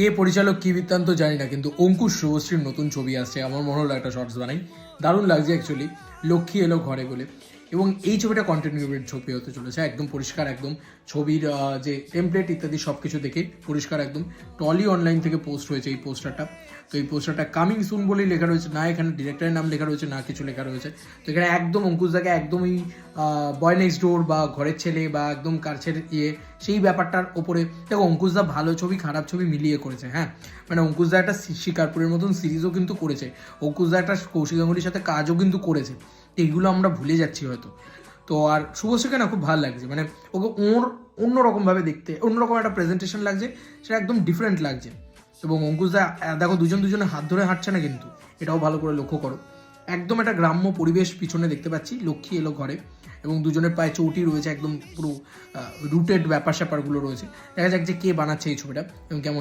কে পরিচালক কি বৃত্তান্ত জানি না, কিন্তু অঙ্কুশ শুভশ্রীর নতুন ছবি আসছে। আমার মনে হলো একটা শর্টস বানাই, দারুণ লাগছে অ্যাকচুয়ালি। লক্ষ্মী এলো ঘরে বলে, এবং এই ছবিটা কন্টিনিউয়েড ছবি হতে চলেছে, একদম পরিষ্কার, একদম ছবির যে টেমপ্লেট ইত্যাদি সব কিছু দেখে পরিষ্কার একদম। টলি অনলাইন থেকে পোস্ট হয়েছে এই পোস্টারটা। তো এই পোস্টারটা কামিং সুন বলেই লেখা রয়েছে, না এখানে ডিরেক্টরের নাম লেখা রয়েছে, না কিছু লেখা রয়েছে। তো এখানে একদম অঙ্কুশদাকে একদমই বয় নেক্সট ডোর বা ঘরের ছেলে বা একদম কাছের সেই ব্যাপারটার ওপরে দেখো। অঙ্কুশদা ভালো ছবি খারাপ ছবি মিলিয়ে করেছে, হ্যাঁ। মানে অঙ্কুশদা একটা শিকারপুরের মতন সিরিজও কিন্তু করেছে, অঙ্কুশদা একটা কৌশিক গাঙ্গুলির সাথে কাজও কিন্তু করেছে। তো এইগুলো আমরা ভুলে যাচ্ছি হয়তো। তো আর শুভশ্রীকে না খুব ভালো লাগছে, মানে ওকে ওর অন্যরকমভাবে দেখতে, অন্যরকম একটা প্রেজেন্টেশন লাগছে, সেটা একদম ডিফারেন্ট লাগছে। এবং অঙ্কুশদা দেখো দুজনে হাত ধরে হাঁটছে না কিন্তু, এটাও ভালো করে লক্ষ্য করো। একদম একটা গ্রাম্য পরিবেশ পিছনে দেখতে পাচ্ছি, লক্ষ্মী এলো ঘরে, এবং দুজনের পায়ে চৌটি রয়েছে, একদম পুরো রুটেড ব্যাপার স্যাপারগুলো রয়েছে। দেখা যাক যে কে বানাচ্ছে এই ছবিটা এবং কেমন।